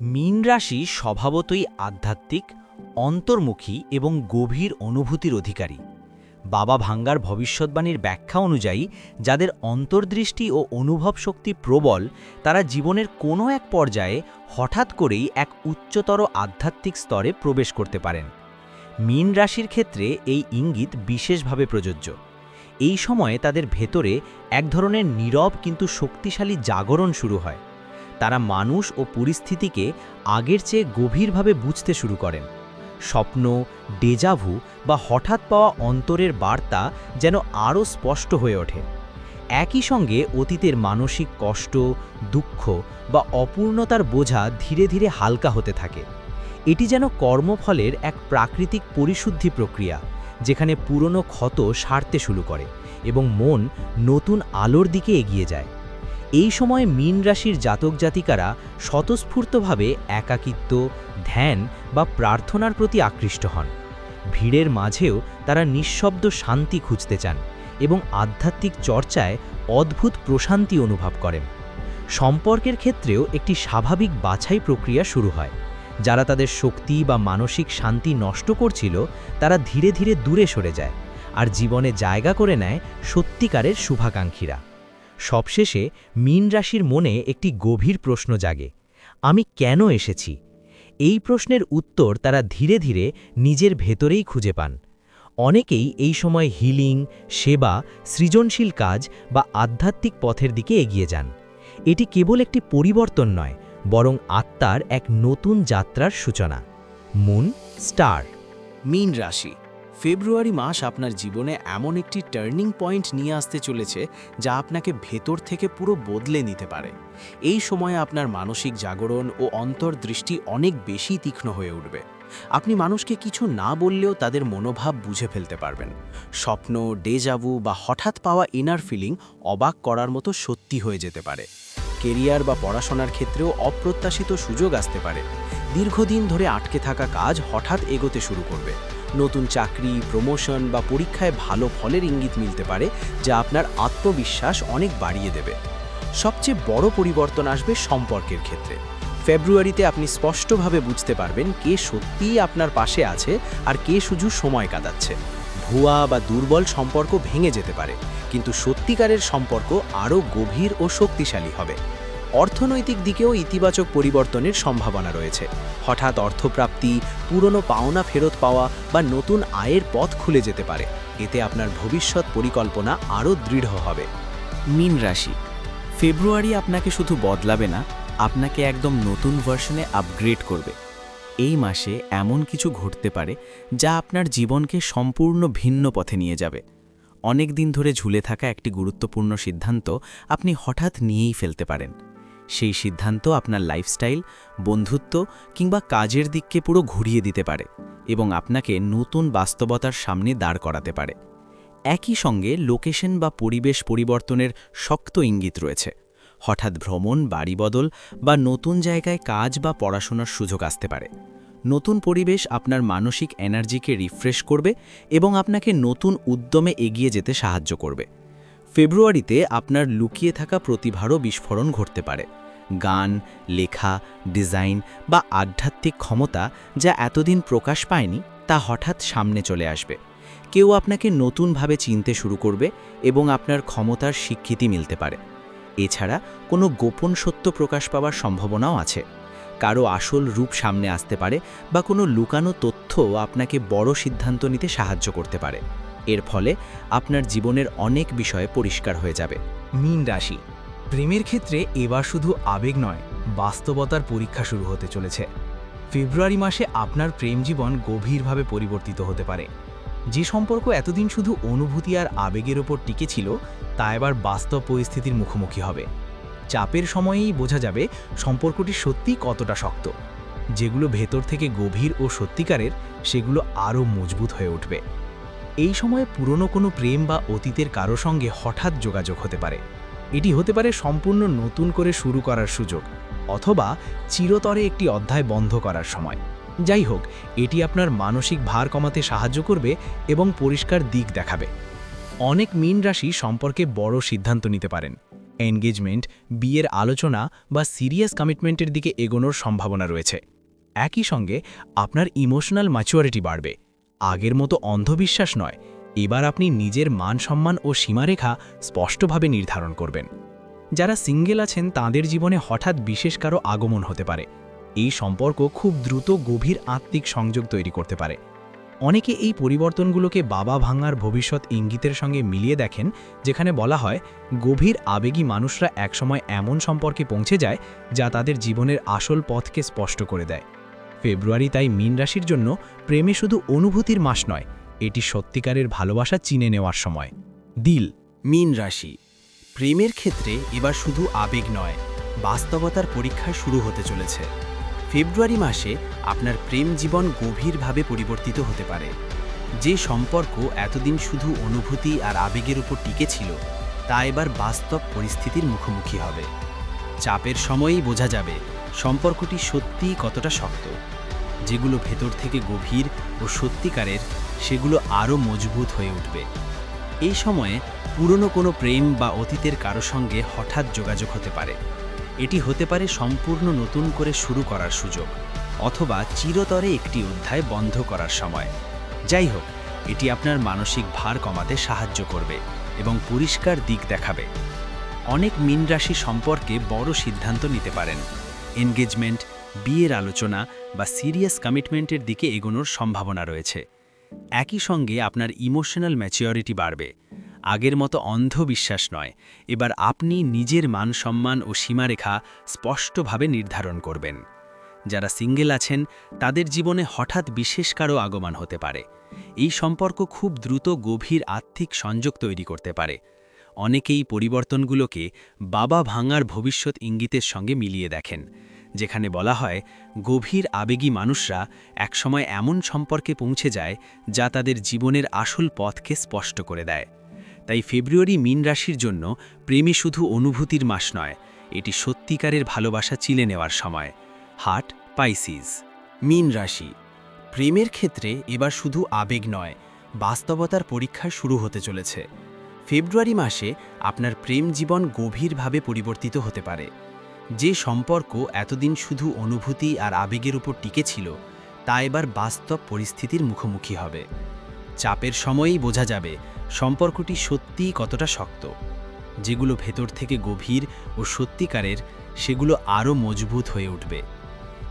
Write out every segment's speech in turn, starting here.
মীন রাশি স্বভাবতই আধ্যাত্মিক, অন্তর্মুখী এবং গভীর অনুভূতির অধিকারী। বাবা ভাঙ্গার ভবিষ্যদ্বাণীর ব্যাখ্যা অনুযায়ী যাদের অন্তর্দৃষ্টি ও অনুভব শক্তি প্রবল, তারা জীবনের কোনো এক পর্যায়ে হঠাৎ করেই এক উচ্চতর আধ্যাত্মিক স্তরে প্রবেশ করতে পারেন। মীন রাশির ক্ষেত্রে এই ইঙ্গিত বিশেষভাবে প্রযোজ্য। এই সময়ে তাদের ভেতরে এক ধরনের নীরব কিন্তু শক্তিশালী জাগরণ শুরু হয়। তারা মানুষ ও পরিস্থিতিকে আগের চেয়ে গভীরভাবে বুঝতে শুরু করেন। স্বপ্ন, ডেজাভু বা হঠাৎ পাওয়া অন্তরের বার্তা যেন আরও স্পষ্ট হয়ে ওঠে। একই সঙ্গে অতীতের মানসিক কষ্ট, দুঃখ বা অপূর্ণতার বোঝা ধীরে ধীরে হালকা হতে থাকে। এটি যেন কর্মফলের এক প্রাকৃতিক পরিশুদ্ধি প্রক্রিয়া, যেখানে পুরনো ক্ষত সারতে শুরু করে এবং মন নতুন আলোর দিকে এগিয়ে যায়। এই সময়ে মীন রাশির জাতক জাতিকারা স্বতঃস্ফূর্তভাবে একাকিত্ব, ধ্যান বা প্রার্থনার প্রতি আকৃষ্ট হন। ভিড়ের মাঝেও তারা নিঃশব্দ শান্তি খুঁজতে চান এবং আধ্যাত্মিক চর্চায় অদ্ভুত প্রশান্তি অনুভব করেন। সম্পর্কের ক্ষেত্রেও একটি স্বাভাবিক বাছাই প্রক্রিয়া শুরু হয়। যারা তাদের শক্তি বা মানসিক শান্তি নষ্ট করছিল, তারা ধীরে ধীরে দূরে সরে যায় আর জীবনে জায়গা করে নেয় সত্যিকারের শুভাকাঙ্ক্ষীরা। সবশেষে মীন রাশির মনে একটি গভীর প্রশ্ন জাগে: আমি কেন এসেছি? এই প্রশ্নের উত্তর তারা ধীরে ধীরে নিজের ভেতরেই খুঁজে পান। অনেকেই এই সময় হিলিং, সেবা, সৃজনশীল কাজ বা আধ্যাত্মিক পথের দিকে এগিয়ে যান। এটি কেবল একটি পরিবর্তন নয়, বরং আত্মার এক নতুন যাত্রার সূচনা। Moon star. মীন রাশি, ফেব্রুয়ারি মাস আপনার জীবনে এমন একটি টার্নিং পয়েন্ট নিয়ে আসতে চলেছে যা আপনাকে ভেতর থেকে পুরো বদলে নিতে পারে। এই সময়ে আপনার মানসিক জাগরণ ও অন্তর্দৃষ্টি অনেক বেশি তীক্ষ্ণ হয়ে উঠবে। আপনি মানুষকে কিছু না বললেও তাদের মনোভাব বুঝে ফেলতে পারবেন। স্বপ্ন, ডেজাভু বা হঠাৎ পাওয়া ইনার ফিলিং অবাক করার মতো সত্যি হয়ে যেতে পারে। কেরিয়ার বা পড়াশোনার ক্ষেত্রেও অপ্রত্যাশিত সুযোগ আসতে পারে। দীর্ঘদিন ধরে আটকে থাকা কাজ হঠাৎ এগোতে শুরু করবে। নতুন চাকরি, প্রমোশন বা পরীক্ষায় ভালো ফলের ইঙ্গিত মিলতে পারে, যা আপনার আত্মবিশ্বাস অনেক বাড়িয়ে দেবে। সবচেয়ে বড় পরিবর্তন আসবে সম্পর্কের ক্ষেত্রে। ফেব্রুয়ারিতে আপনি স্পষ্টভাবে বুঝতে পারবেন কে সত্যিই আপনার পাশে আছে আর কে শুধু সময় কাটাচ্ছে। ভুয়া বা দুর্বল সম্পর্ক ভেঙে যেতে পারে, কিন্তু সত্যিকারের সম্পর্ক আরও গভীর ও শক্তিশালী হবে। অর্থনৈতিক দিকেও ইতিবাচক পরিবর্তনের সম্ভাবনা রয়েছে। হঠাৎ অর্থপ্রাপ্তি, পুরনো পাওনা ফেরত পাওয়া বা নতুন আয়ের পথ খুলে যেতে পারে। এতে আপনার ভবিষ্যৎ পরিকল্পনা আরও দৃঢ় হবে। মীন রাশি, ফেব্রুয়ারি আপনাকে শুধু বদলাবে না, আপনাকে একদম নতুন ভার্সনে আপগ্রেড করবে। এই মাসে এমন কিছু ঘটতে পারে যা আপনার জীবনকে সম্পূর্ণ ভিন্ন পথে নিয়ে যাবে। অনেক দিন ধরে ঝুলে থাকা একটি গুরুত্বপূর্ণ সিদ্ধান্ত আপনি হঠাৎ নিয়েই ফেলতে পারেন। সেই সিদ্ধান্ত আপনার লাইফস্টাইল, বন্ধুত্ব কিংবা কাজের দিককে পুরো ঘুরিয়ে দিতে পারে এবং আপনাকে নতুন বাস্তবতার সামনে দাঁড় করাতে পারে। একই সঙ্গে লোকেশন বা পরিবেশ পরিবর্তনের শক্ত ইঙ্গিত রয়েছে। হঠাৎ ভ্রমণ, বাড়ি বদল বা নতুন জায়গায় কাজ বা পড়াশোনার সুযোগ আসতে পারে। নতুন পরিবেশ আপনার মানসিক এনার্জিকে রিফ্রেশ করবে এবং আপনাকে নতুন উদ্যমে এগিয়ে যেতে সাহায্য করবে। ফেব্রুয়ারিতে আপনার লুকিয়ে থাকা প্রতিভারও বিস্ফোরণ ঘটতে পারে। গান, লেখা, ডিজাইন বা আধ্যাত্মিক ক্ষমতা যা এতদিন প্রকাশ পায়নি, তা হঠাৎ সামনে চলে আসবে। কেউ আপনাকে নতুনভাবে চিনতে শুরু করবে এবং আপনার ক্ষমতার স্বীকৃতি মিলতে পারে। এছাড়া কোনো গোপন সত্য প্রকাশ পাওয়ার সম্ভাবনাও আছে। কারো আসল রূপ সামনে আসতে পারে বা কোনো লুকানো তথ্য আপনাকে বড় সিদ্ধান্ত নিতে সাহায্য করতে পারে। এর ফলে আপনার জীবনের অনেক বিষয়ে পরিষ্কার হয়ে যাবে। মীন রাশি, প্রেমের ক্ষেত্রে এবার শুধু আবেগ নয়, বাস্তবতার পরীক্ষা শুরু হতে চলেছে। ফেব্রুয়ারি মাসে আপনার প্রেম জীবন গভীরভাবে পরিবর্তিত হতে পারে। যে সম্পর্ক এতদিন শুধু অনুভূতি আর আবেগের ওপর টিকে ছিল, তা এবার বাস্তব পরিস্থিতির মুখোমুখি হবে। চাপের সময়েই বোঝা যাবে সম্পর্কটি সত্যিই কতটা শক্ত। যেগুলো ভেতর থেকে গভীর ও সত্যিকারের, সেগুলো আরও মজবুত হয়ে উঠবে। এই সময়ে পুরনো কোনো প্রেম বা অতীতের কারো সঙ্গে হঠাৎ যোগাযোগ হতে পারে। এটি হতে পারে সম্পূর্ণ নতুন করে শুরু করার সুযোগ, অথবা চিরতরে একটি অধ্যায় বন্ধ করার সময়। যাই হোক, এটি আপনার মানসিক ভার কমাতে সাহায্য করবে এবং পরিষ্কার দিক দেখাবে। অনেক মীন রাশি সম্পর্কে বড় সিদ্ধান্ত নিতে পারেন। এনগেজমেন্ট, বিয়ের আলোচনা বা সিরিয়াস কমিটমেন্টের দিকে এগোনোর সম্ভাবনা রয়েছে। একই সঙ্গে আপনার ইমোশনাল ম্যাচুরিটি বাড়বে। আগের মতো অন্ধবিশ্বাস নয়, এবার আপনি নিজের মান সম্মান ও সীমারেখা স্পষ্টভাবে নির্ধারণ করবেন। যারা সিঙ্গেল আছেন তাদের জীবনে হঠাৎ বিশেষ কারো আগমন হতে পারে। এই সম্পর্ক খুব দ্রুত গভীর আত্মিক সংযোগ তৈরি করতে পারে। অনেকে এই পরিবর্তনগুলোকে বাবা ভাঙার ভবিষ্যৎ ইঙ্গিতের সঙ্গে মিলিয়ে দেখেন, যেখানে বলা হয় গভীর আবেগী মানুষরা একসময় এমন সম্পর্কে পৌঁছে যায় যা তাদের জীবনের আসল পথকে স্পষ্ট করে দেয়। ফেব্রুয়ারি তাই মীন রাশির জন্য প্রেমে শুধু অনুভূতির মাস নয়, এটি সত্যিকারের ভালোবাসা চিনে নেওয়ার সময়। দিল। মীন রাশি, প্রেমের ক্ষেত্রে এবার শুধু আবেগ নয়, বাস্তবতার পরীক্ষা শুরু হতে চলেছে। ফেব্রুয়ারি মাসে আপনার প্রেম জীবন গভীরভাবে পরিবর্তিত হতে পারে। যে সম্পর্ক এতদিন শুধু অনুভূতি আর আবেগের উপর টিকে ছিল, তা এবার বাস্তব পরিস্থিতির মুখোমুখি হবে। চাপের সময়েই বোঝা যাবে সম্পর্কটি সত্যিই কতটা শক্ত। যেগুলো ভেতর থেকে গভীর ও সত্যিকারের, সেগুলো আরও মজবুত হয়ে উঠবে। এই সময়ে পুরনো কোনো প্রেম বা অতীতের কারো সঙ্গে হঠাৎ যোগাযোগ হতে পারে। এটি হতে পারে সম্পূর্ণ নতুন করে শুরু করার সুযোগ, অথবা চিরতরে একটি অধ্যায় বন্ধ করার সময়। যাই হোক, এটি আপনার মানসিক ভার কমাতে সাহায্য করবে এবং পরিষ্কার দিক দেখাবে। অনেক মীন রাশি সম্পর্কে বড় সিদ্ধান্ত নিতে পারেন। এনগেজমেন্ট, বিয়ের আলোচনা বা সিরিয়াস কমিটমেন্টের দিকে এগোনোর সম্ভাবনা রয়েছে। একই সঙ্গে আপনার ইমোশনাল ম্যাচিওরিটি বাড়বে। আগের মতো অন্ধবিশ্বাস নয়, এবার আপনি নিজের মান সম্মান ও সীমারেখা স্পষ্টভাবে নির্ধারণ করবেন। যারা সিঙ্গেল আছেন তাদের জীবনে হঠাৎ বিশেষ কারো আগমন হতে পারে। এই সম্পর্ক খুব দ্রুত গভীর আত্মিক সংযোগ তৈরি করতে পারে। অনেকেই পরিবর্তনগুলোকে বাবা ভাঙার ভবিষ্যৎ ইঙ্গিতের সঙ্গে মিলিয়ে দেখেন, যেখানে বলা হয় গভীর আবেগী মানুষরা একসময় এমন সম্পর্কে পৌঁছে যায় যা তাদের জীবনের আসল পথকে স্পষ্ট করে দেয়। তাই ফেব্রুয়ারি মীন রাশির জন্য প্রেমে শুধু অনুভূতির মাস নয়, এটি সত্যিকারের ভালোবাসা চিলে নেওয়ার সময়। Heart, Pisces. মীন রাশি, প্রেমের ক্ষেত্রে এবার শুধু আবেগ নয়, বাস্তবতার পরীক্ষা শুরু হতে চলেছে। ফেব্রুয়ারি মাসে আপনার প্রেম জীবন গভীরভাবে পরিবর্তিত হতে পারে। যে সম্পর্ক এতদিন শুধু অনুভূতি আর আবেগের উপর টিকে ছিল, তা এবার বাস্তব পরিস্থিতির মুখোমুখি হবে। চাপের সময়েই বোঝা যাবে সম্পর্কটি সত্যিই কতটা শক্ত। যেগুলো ভেতর থেকে গভীর ও সত্যিকারের, সেগুলো আরও মজবুত হয়ে উঠবে।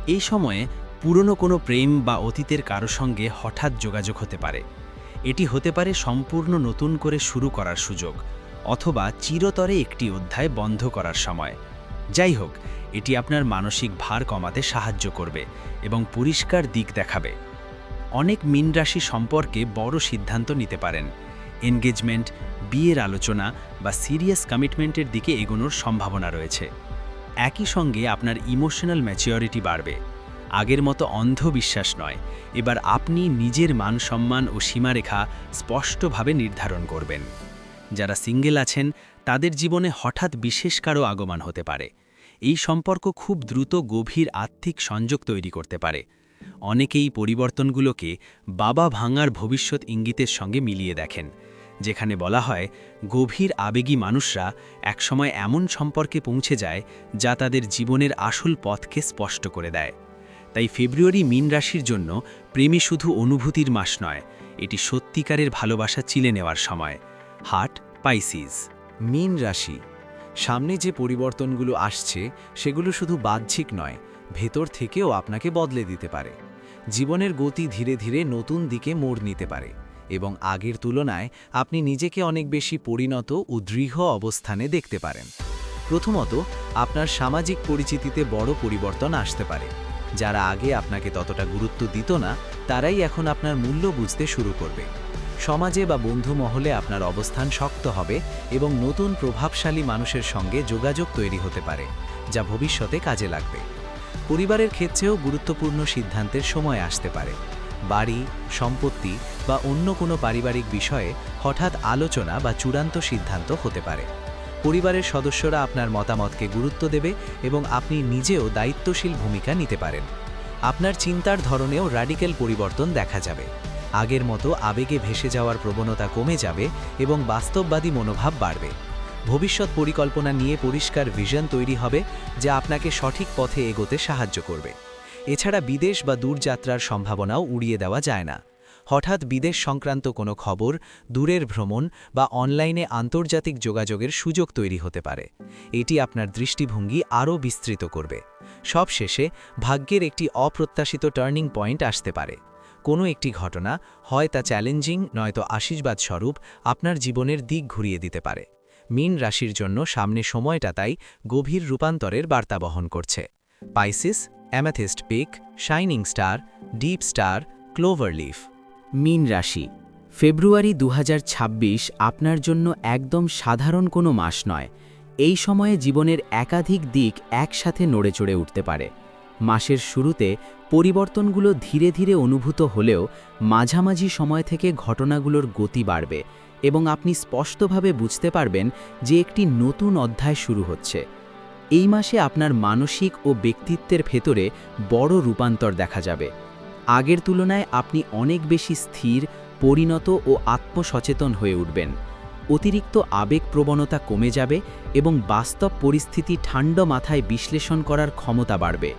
এই সময়ে পুরনো কোনো প্রেম বা অতীতের কারো সঙ্গে হঠাৎ যোগাযোগ হতে পারে। এটি হতে পারে সম্পূর্ণ নতুন করে শুরু করার সুযোগ, অথবা চিরতরে একটি অধ্যায় বন্ধ করার সময়। যাই হোক, এটি আপনার মানসিক ভার কমাতে সাহায্য করবে এবং পরিষ্কার দিক দেখাবে। অনেক মীন রাশি সম্পর্কে বড় সিদ্ধান্ত নিতে পারেন। এনগেজমেন্ট, বিয়ের আলোচনা বা সিরিয়াস কমিটমেন্টের দিকে এগোনোর সম্ভাবনা রয়েছে। একই সঙ্গে আপনার ইমোশনাল ম্যাচিওরিটি বাড়বে। আগের মতো অন্ধবিশ্বাস নয়, এবার আপনি নিজের মান সম্মান ও সীমারেখা স্পষ্টভাবে নির্ধারণ করবেন। যারা সিঙ্গেল আছেন তাদের জীবনে হঠাৎ বিশেষ কারো আগমন হতে পারে। এই সম্পর্ক খুব দ্রুত গভীর আত্মিক সংযোগ তৈরি করতে পারে। অনেকেই পরিবর্তনগুলোকে বাবা ভাঙার ভবিষ্যৎ ইঙ্গিতের সঙ্গে মিলিয়ে দেখেন, যেখানে বলা হয় গভীর আবেগী মানুষরা একসময় এমন সম্পর্কে পৌঁছে যায় যা তাদের জীবনের আসল পথকে স্পষ্ট করে দেয়। তাই ফেব্রুয়ারি মীন রাশির জন্য প্রেমে শুধু অনুভূতির মাস নয়, এটি সত্যিকারের ভালোবাসা চিলে নেওয়ার সময়। Heart, Pisces. মীন রাশি, সামনে যে পরিবর্তনগুলো আসছে সেগুলো শুধু বাহ্যিক নয়, ভেতর থেকেও আপনাকে বদলে দিতে পারে। জীবনের গতি ধীরে ধীরে নতুন দিকে মোড় নিতে পারে এবং আগের তুলনায় আপনি নিজেকে অনেক বেশি পরিণত ও দৃঢ় অবস্থানে দেখতে পারেন। প্রথমত, আপনার সামাজিক পরিচিতিতে বড় পরিবর্তন আসতে পারে। যারা আগে আপনাকে ততটা গুরুত্ব দিত না, তারাই এখন আপনার মূল্য বুঝতে শুরু করবে। সমাজে বা বন্ধু মহলে আপনার অবস্থান শক্ত হবে এবং নতুন প্রভাবশালী মানুষের সঙ্গে যোগাযোগ তৈরি হতে পারে, যা ভবিষ্যতে কাজে লাগবে। পরিবারের ক্ষেত্রেও গুরুত্বপূর্ণ সিদ্ধান্তের সময় আসতে পারে। বাড়ি, সম্পত্তি বা অন্য কোনো পারিবারিক বিষয়ে হঠাৎ আলোচনা বা চূড়ান্ত সিদ্ধান্ত হতে পারে। পরিবারের সদস্যরা আপনার মতামতকে গুরুত্ব দেবে এবং আপনি নিজেও দায়িত্বশীল ভূমিকা নিতে পারেন। আপনার চিন্তার ধরনেও র্যাডিক্যাল পরিবর্তন দেখা যাবে। আগের মতো আবেগে ভেসে যাওয়ার প্রবণতা কমে যাবে এবং বাস্তববাদী মনোভাব বাড়বে। ভবিষ্যৎ পরিকল্পনা নিয়ে পরিষ্কার ভিশন তৈরি হবে যা আপনাকে সঠিক পথে এগোতে সাহায্য করবে। এছাড়া বিদেশ বা দূরযাত্রার সম্ভাবনাও উড়িয়ে দেওয়া যায় না। হঠাৎ বিদেশ সংক্রান্ত কোনো খবর, দূরের ভ্রমণ বা অনলাইনে আন্তর্জাতিক যোগাযোগের সুযোগ তৈরি হতে পারে। এটি আপনার দৃষ্টিভঙ্গি আরও বিস্তৃত করবে। সবশেষে ভাগ্যের একটি অপ্রত্যাশিত টার্নিং পয়েন্ট আসতে পারে। কোনো একটি ঘটনা, হয় তা চ্যালেঞ্জিং নয়তো আশীর্বাদ স্বরূপ, আপনার জীবনের দিক ঘুরিয়ে দিতে পারে। মীন রাশির জন্য সামনে সময়টা তাই গভীর রূপান্তরের বার্তা বহন করছে। Pisces, amethyst peak, shining star, deep star, clover leaf. মীন রাশি, ফেব্রুয়ারি 2026 আপনার জন্য একদম সাধারণ কোনো মাস নয়। এই সময়ে জীবনের একাধিক দিক একসাথে নড়েচড়ে উঠতে পারে। মাসের শুরুতে পরিবর্তনগুলো ধীরে ধীরে অনুভূত হলেও মাঝামাঝি সময় থেকে ঘটনাগুলোর গতি বাড়বে এবং আপনি স্পষ্টভাবে বুঝতে পারবেন যে একটি নতুন অধ্যায় শুরু হচ্ছে। এই মাসে আপনার মানসিক ও ব্যক্তিত্বের ভেতরে বড় রূপান্তর দেখা যাবে। আগের তুলনায় আপনি অনেক বেশি স্থির, পরিণত ও আত্মসচেতন হয়ে উঠবেন। অতিরিক্ত আবেগপ্রবণতা কমে যাবে এবং বাস্তব পরিস্থিতি ঠান্ডা মাথায় বিশ্লেষণ করার ক্ষমতা বাড়বে।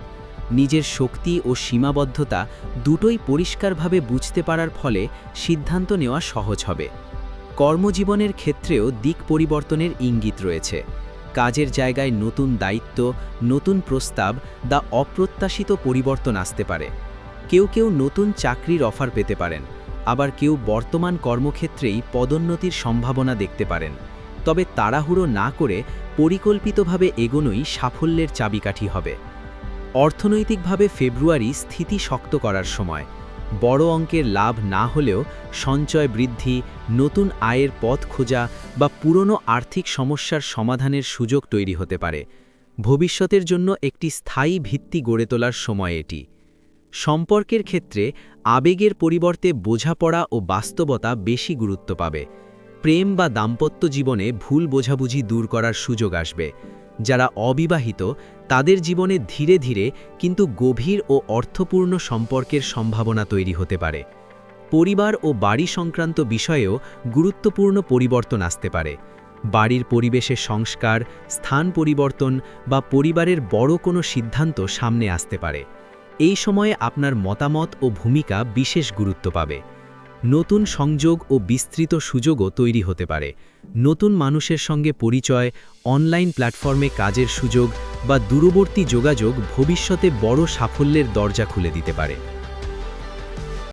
নিজের শক্তি ও সীমাবদ্ধতা দুটোই পরিষ্কারভাবে বুঝতে পারার ফলে সিদ্ধান্ত নেওয়া সহজ হবে। কর্মজীবনের ক্ষেত্রেও দিক পরিবর্তনের ইঙ্গিত রয়েছে। কাজের জায়গায় নতুন দায়িত্ব, নতুন প্রস্তাব বা অপ্রত্যাশিত পরিবর্তন আসতে পারে। কেউ কেউ নতুন চাকরির অফার পেতে পারেন, আবার কেউ বর্তমান কর্মক্ষেত্রেই পদোন্নতির সম্ভাবনা দেখতে পারেন। তবে তাড়াহুড়ো না করে পরিকল্পিতভাবে এগোনোই সাফল্যের চাবিকাঠি হবে। অর্থনৈতিকভাবে ফেব্রুয়ারি স্থিতি শক্ত করার সময়। বড় অঙ্কের লাভ না হলেও সঞ্চয় বৃদ্ধি, নতুন আয়ের পথ খোঁজা বা পুরনো আর্থিক সমস্যার সমাধানের সুযোগ তৈরি হতে পারে। ভবিষ্যতের জন্য একটি স্থায়ী ভিত্তি গড়ে তোলার সময় এটি। সম্পর্কের ক্ষেত্রে আবেগের পরিবর্তে বোঝাপড়া ও বাস্তবতা বেশি গুরুত্ব পাবে। প্রেম বা দাম্পত্য জীবনে ভুল বোঝাবুঝি দূর করার সুযোগ আসবে। যারা অবিবাহিত তাদের জীবনে ধীরে ধীরে কিন্তু গভীর ও অর্থপূর্ণ সম্পর্কের সম্ভাবনা তৈরি হতে পারে। পরিবার ও বাড়ি সংক্রান্ত বিষয়েও গুরুত্বপূর্ণ পরিবর্তন আসতে পারে। বাড়ির পরিবেশের সংস্কার, স্থান পরিবর্তন বা পরিবারের বড় কোনো সিদ্ধান্ত সামনে আসতে পারে। এই সময়ে আপনার মতামত ও ভূমিকা বিশেষ গুরুত্ব পাবে। নতুন সংযোগ ও বিস্তৃত সুযোগও তৈরি হতে পারে। নতুন মানুষের সঙ্গে পরিচয়, অনলাইন প্ল্যাটফর্মে কাজের সুযোগ বা দূরবর্তী যোগাযোগ ভবিষ্যতে বড় সাফল্যের দরজা খুলে দিতে পারে।